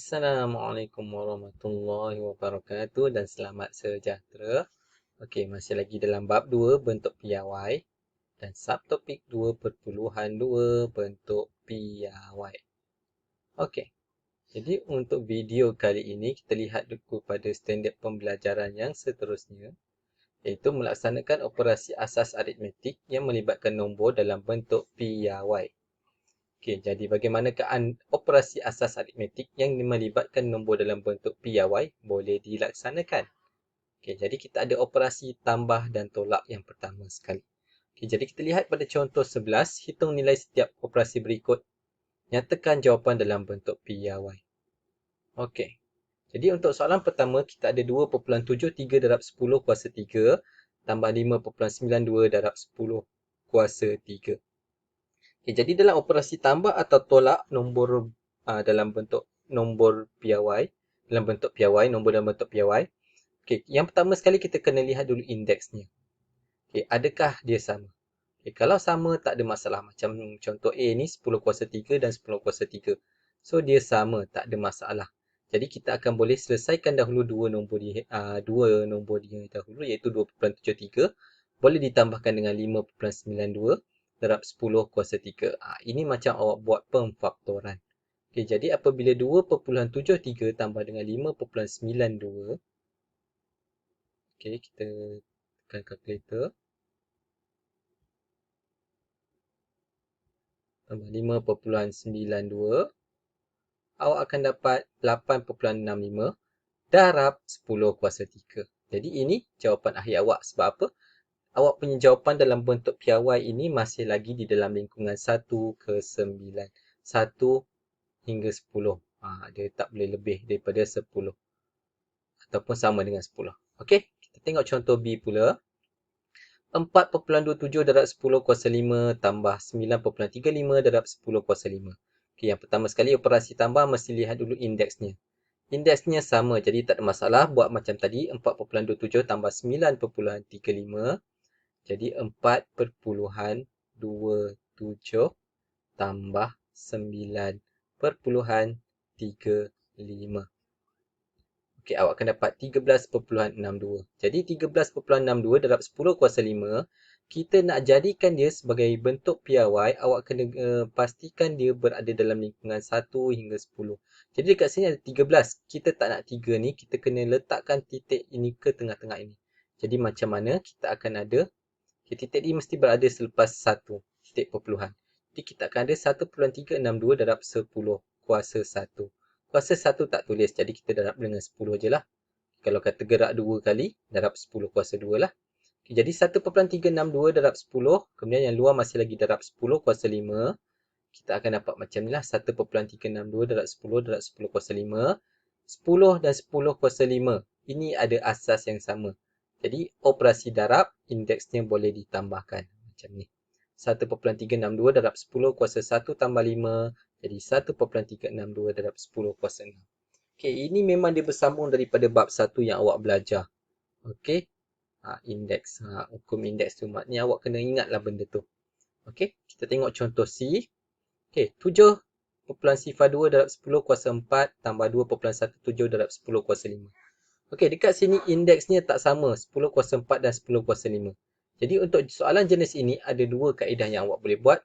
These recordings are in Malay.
Assalamualaikum warahmatullahi wabarakatuh dan selamat sejahtera. Okey, masih lagi dalam bab 2 bentuk piawai dan subtopik 2.2 bentuk piawai. Okey. Jadi untuk video kali ini kita lihat dulu pada standard pembelajaran yang seterusnya, iaitu melaksanakan operasi asas aritmetik yang melibatkan nombor dalam bentuk piawai. Okey, jadi bagaimanakah operasi asas aritmetik yang melibatkan nombor dalam bentuk piawai boleh dilaksanakan? Okey, jadi kita ada operasi tambah dan tolak yang pertama sekali. Okey, jadi kita lihat pada contoh 11, hitung nilai setiap operasi berikut. Nyatakan jawapan dalam bentuk piawai. Okey. Jadi untuk soalan pertama kita ada 2.73 darab 10 kuasa 3 tambah 5.92 darab 10 kuasa 3. Okay, jadi dalam operasi tambah atau tolak nombor dalam bentuk nombor piawai, nombor dalam bentuk piawai. Okay, yang pertama sekali kita kena lihat dulu indeksnya. Okay, adakah dia sama? Okay, kalau sama tak ada masalah. Macam contoh A ni 10 kuasa 3 dan 10 kuasa 3. So dia sama, tak ada masalah. Jadi kita akan boleh selesaikan dahulu dua nombor dia dahulu, iaitu 2.73 boleh ditambahkan dengan 5.92 darab 10 kuasa 3. Ini macam awak buat pemfaktoran. Okay, jadi apabila 2.73 tambah dengan 5.92, okay, kita tekan kalkulator. Tambah 5.92, awak akan dapat 8.65 darab 10 kuasa 3. Jadi ini jawapan akhir awak. Sebab apa? Awak punya jawapan dalam bentuk piawai ini masih lagi di dalam lingkungan 1 ke 9. 1 hingga 10. Dia tak boleh lebih daripada 10. Ataupun sama dengan 10. Okey, kita tengok contoh B pula. 4.27 darab 10 kuasa 5 tambah 9.35 darab 10 kuasa 5. Okey, yang pertama sekali operasi tambah mesti lihat dulu indeksnya. Indeksnya sama, jadi tak ada masalah. Buat macam tadi, 4.27 tambah 9.35. Jadi 4.27 tambah 9.35. Okey, awak akan dapat 13.62. Jadi 13.62 darab 10 kuasa 5, kita nak jadikan dia sebagai bentuk piawai, awak kena pastikan dia berada dalam lingkungan 1 hingga 10. Jadi dekat sini ada 13. Kita tak nak 3 ni, kita kena letakkan titik ini ke tengah-tengah ini. Jadi macam mana kita akan ada, titik ini mesti berada selepas 1 titik perpuluhan. Jadi kita akan ada 1.362 darab 10 kuasa 1. Kuasa 1 tak tulis, jadi kita darab dengan 10 je lah. Kalau kata gerak 2 kali, darab 10 kuasa 2 lah. Okay, jadi 1.362 darab 10, kemudian yang luar masih lagi darab 10 kuasa 5. Kita akan dapat macam ni lah, 1.362 darab 10 darab 10 kuasa 5. 10 dan 10 kuasa 5. Ini ada asas yang sama. Jadi operasi darab, indeksnya boleh ditambahkan. Macam ni. 1.362 darab 10 kuasa 1 tambah 5. Jadi 1.362 darab 10 kuasa 6. Okey, ini memang dia bersambung daripada bab 1 yang awak belajar. Okey. Indeks. Hukum indeks tu. Maknanya awak kena ingatlah benda tu. Okey, kita tengok contoh C. Okey, 7.02 darab 10 kuasa 4 tambah 2.17 darab 10 kuasa 5. Okey, dekat sini indeksnya tak sama. 10 kuasa 4 dan 10 kuasa 5. Jadi untuk soalan jenis ini ada dua kaedah yang awak boleh buat.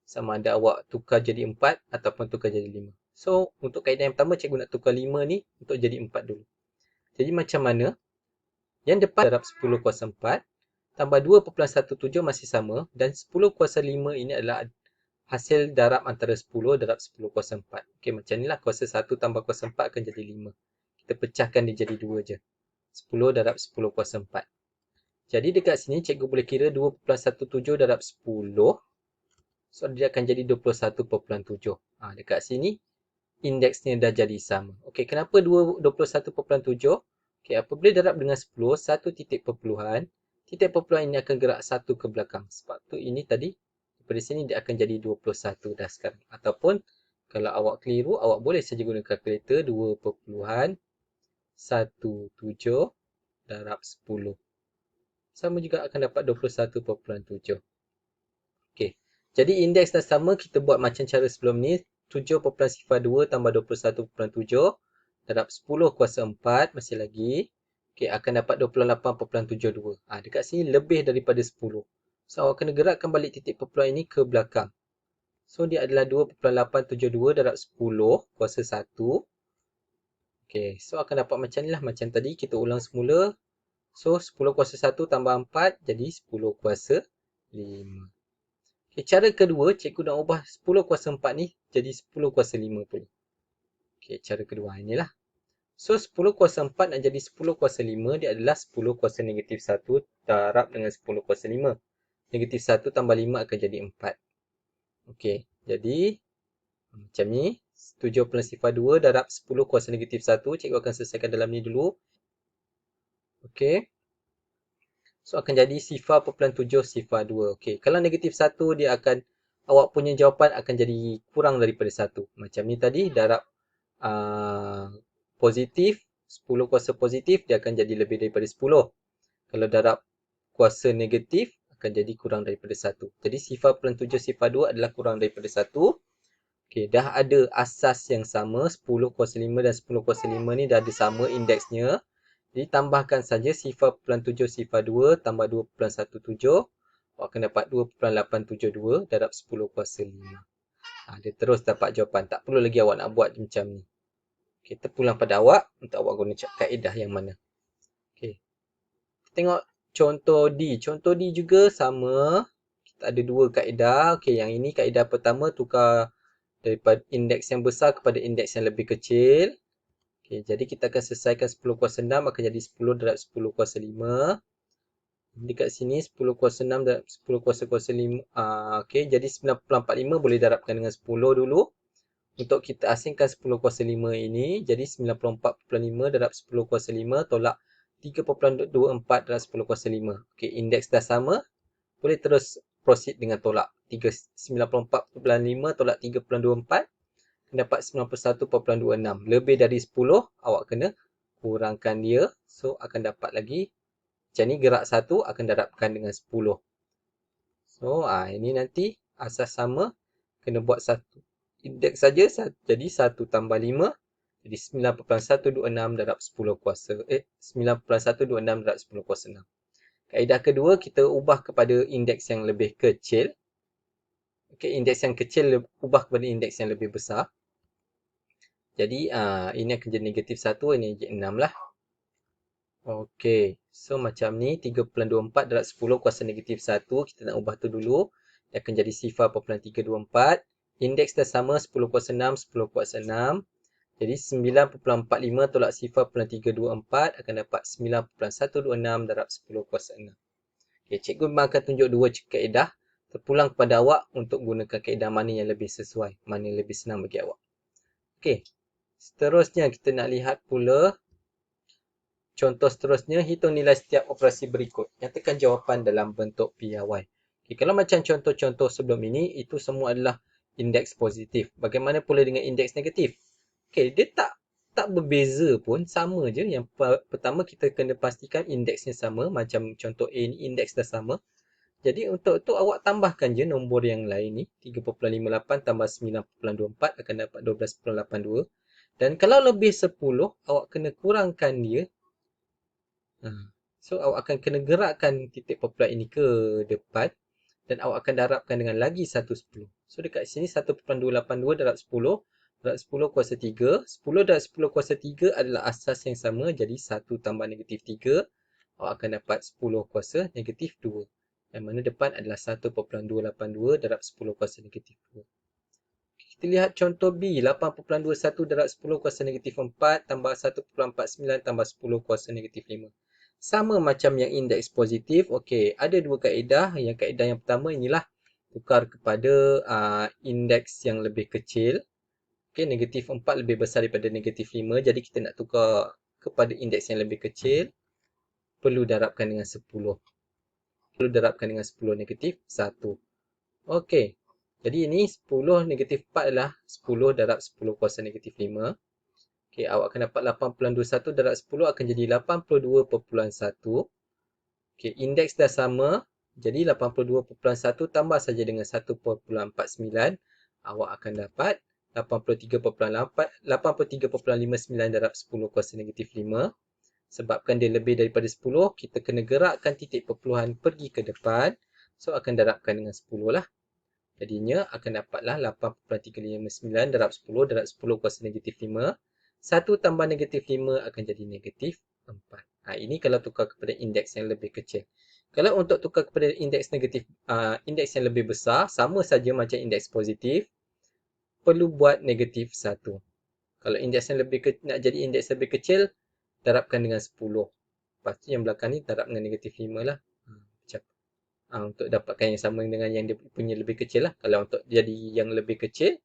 Sama ada awak tukar jadi 4 ataupun tukar jadi 5. So, untuk kaedah yang pertama, cikgu nak tukar 5 ni untuk jadi 4 dulu. Jadi macam mana? Yang depan darab 10 kuasa 4 tambah 2.17 masih sama. Dan 10 kuasa 5 ini adalah hasil darab antara 10 darab 10 kuasa 4. Okey, macam ni lah. Kuasa 1 tambah kuasa 4 akan jadi 5. Kita pecahkan dia jadi 2 je. 10 darab 10 kuasa 4. Jadi dekat sini cikgu boleh kira 2.17 darab 10. So dia akan jadi 21.7. Dekat sini indeksnya dah jadi sama. Okey, kenapa 21.7? Okey, apabila darab dengan 10, satu titik perpuluhan ini akan gerak satu ke belakang. Sebab tu ini tadi daripada sini dia akan jadi 21 dah sekarang. Ataupun kalau awak keliru, awak boleh saja guna kalkulator 2.17 darab 10. Sama juga akan dapat 21.7. Okey. Jadi indeks dah sama, kita buat macam cara sebelum ni. 7.02 tambah 21.7 darab 10 kuasa 4 masih lagi. Okey, akan dapat 28.72. Dekat sini lebih daripada 10. So, awak kena gerakkan balik titik perpuluhan ini ke belakang. So, dia adalah 2.872 darab 10 kuasa 1. Okey, so akan dapat macam ni lah. Macam tadi, kita ulang semula. So, 10 kuasa 1 tambah 4 jadi 10 kuasa 5. Okay, cara kedua, cikgu nak ubah 10 kuasa 4 ni jadi 10 kuasa 5 pula. Okay, cara kedua inilah. So, 10 kuasa 4 nak jadi 10 kuasa 5, dia adalah 10 kuasa negatif 1 darab dengan 10 kuasa 5. Negatif 1 tambah 5 akan jadi 4. Okay, jadi macam ni. 7/2 darab 10 kuasa negatif 1. Cikgu akan selesaikan dalam ni dulu. Okay. So, akan jadi sifar 0.7 sifar 2. Okay. Kalau negatif 1, dia akan, awak punya jawapan akan jadi kurang daripada 1. Macam ni tadi, darab positif, 10 kuasa positif, dia akan jadi lebih daripada 10. Kalau darab kuasa negatif, akan jadi kurang daripada 1. Jadi, sifar 0.7 sifar 2 adalah kurang daripada 1. Okay, dah ada asas yang sama, 10 kuasa 5 dan 10 kuasa 5 ni dah ada sama indeksnya. Jadi, tambahkan saja sifar 0.7 sifar 2 tambah 2.17. Awak akan dapat 2.872 darab 10 kuasa 5. Dia terus dapat jawapan. Tak perlu lagi awak nak buat macam ni. Kita pulang pada awak untuk awak guna kaedah yang mana. Okay. Tengok contoh D. Contoh D juga sama. Kita ada dua kaedah. Okay, yang ini kaedah pertama tukar daripada indeks yang besar kepada indeks yang lebih kecil. Okay, jadi kita akan selesaikan 10 kuasa 6 akan jadi 10 darab 10 kuasa 5. Dekat sini 10 kuasa 6 darab 10 kuasa 5. Okay, jadi 9.45 boleh darabkan dengan 10 dulu. Untuk kita asingkan 10 kuasa 5 ini, jadi 94.5 darab 10 kuasa 5 tolak 3.24 darab 10 kuasa 5. Okay, indeks dah sama. Boleh terus proceed dengan tolak. 94.5 tolak 3.24. Dapat 91.26. Lebih dari 10, awak kena kurangkan dia. So, akan dapat lagi. Macam ni, gerak 1 akan darabkan dengan 10. So, ini nanti asas sama. Kena buat 1. Indeks saja, jadi 1 tambah 5. Jadi 9.126 darab 10 kuasa. 9.126 darab 10 kuasa 6. Kaedah kedua, kita ubah kepada indeks yang lebih kecil. Okay, indeks yang kecil ubah kepada indeks yang lebih besar. Jadi, ini akan jadi negatif 1, ini jadi 6 lah. Okey, so macam ni, 3.24 darab 10 kuasa negatif 1. Kita nak ubah tu dulu. Dia akan jadi sifar 0.324. Indeks dah sama, 10 kuasa 6, 10 kuasa 6. Jadi, 9.45 tolak sifar 0.324 akan dapat 9.126 darab 10 kuasa 6. Okey, cikgu memang akan tunjuk dua kaedah. Terpulang kepada awak untuk gunakan kaedah mana yang lebih sesuai, mana yang lebih senang bagi awak. Okey. Seterusnya, kita nak lihat pula contoh seterusnya, hitung nilai setiap operasi berikut. Nyatakan jawapan dalam bentuk PIY. Okay, kalau macam contoh-contoh sebelum ini, itu semua adalah indeks positif. Bagaimana pula dengan indeks negatif? Okay, dia tak berbeza pun, sama je. Yang pertama, kita kena pastikan indeksnya sama. Macam contoh A ni, indeks dah sama. Jadi, untuk tu awak tambahkan je nombor yang lain ni. 3.58 tambah 9.24 akan dapat 12.82. Dan kalau lebih 10, awak kena kurangkan dia. So, awak akan kena gerakkan titik perpuluhan ini ke depan. Dan awak akan darabkan dengan lagi 1 10. So, dekat sini 1.282 darab 10. Darab 10 kuasa 3. 10 darab 10 kuasa 3 adalah asas yang sama. Jadi, 1 tambah negatif 3. Awak akan dapat 10 kuasa negatif 2. Yang mana depan adalah 1.282 darab 10 kuasa negatif 2. Kita lihat contoh B. 8.21 darab 10 kuasa negatif 4 tambah 1.49 tambah 10 kuasa negatif 5. Sama macam yang indeks positif. Okey, ada dua kaedah. Yang kaedah yang pertama inilah tukar kepada indeks yang lebih kecil. Okey, negatif 4 lebih besar daripada negatif 5. Jadi kita nak tukar kepada indeks yang lebih kecil. Perlu darabkan dengan 10. Perlu darabkan dengan 10 negatif 1. Okey. Jadi ini 10 negatif 4 adalah 10 darab 10 kuasa negatif 5. Okay, awak akan dapat 8.21 darab 10 akan jadi 82.1. Okay, indeks dah sama. Jadi 82.1 tambah saja dengan 1.49. Awak akan dapat 83.59 darab 10 kuasa negatif 5. Sebabkan dia lebih daripada 10, kita kena gerakkan titik perpuluhan pergi ke depan. So, akan darabkan dengan 10 lah. Jadinya akan dapatlah 8.359 darab 10 darab 10 kuasa negatif 5. 1 tambah negatif 5 akan jadi negatif 4. Ini kalau tukar kepada indeks yang lebih kecil. Kalau untuk tukar kepada indeks negatif, indeks yang lebih besar, sama saja macam indeks positif, perlu buat negatif 1. Kalau indeks yang nak jadi indeks lebih kecil, darabkan dengan 10. Lepas tu yang belakang ni darab dengan negatif 5 lah. Macam untuk dapatkan yang sama dengan yang dia punya lebih kecil lah. Kalau untuk jadi yang lebih kecil,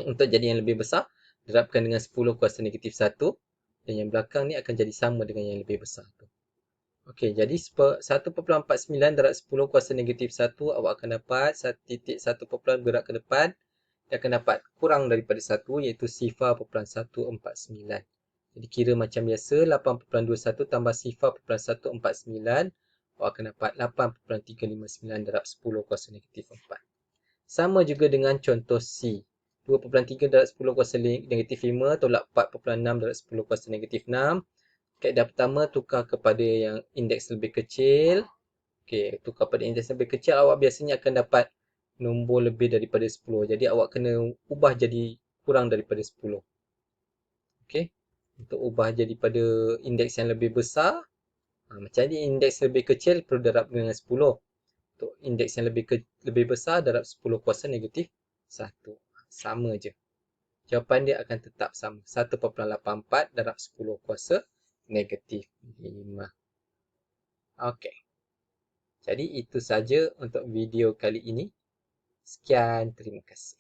untuk jadi yang lebih besar, darabkan dengan 10 kuasa negatif 1. Dan yang belakang ni akan jadi sama dengan yang lebih besar tu. Okey, jadi 1.49 darab 10 kuasa negatif 1, awak akan dapat titik 1 perpuluhan bergerak ke depan. Dia akan dapat kurang daripada 1, iaitu 0.149. Jadi kira macam biasa, 8.21 tambah 0.149, awak akan dapat 8.359 darab 10 kuasa negatif 4. Sama juga dengan contoh C. 2.3 darab 10 kuasa negatif 5 tolak 4.6 darab 10 kuasa negatif 6. Kaedah pertama, tukar kepada yang indeks lebih kecil. Okey, tukar pada indeks lebih kecil, awak biasanya akan dapat nombor lebih daripada 10. Jadi awak kena ubah jadi kurang daripada 10. Okey. Untuk ubah jadi pada indeks yang lebih besar, macam ni indeks lebih kecil perlu darab dengan 10. Untuk indeks yang lebih besar, darab 10 kuasa negatif 1. Sama je. Jawapan dia akan tetap sama. 1.84 darab 10 kuasa negatif 5. Okey. Jadi itu saja untuk video kali ini. Sekian, terima kasih.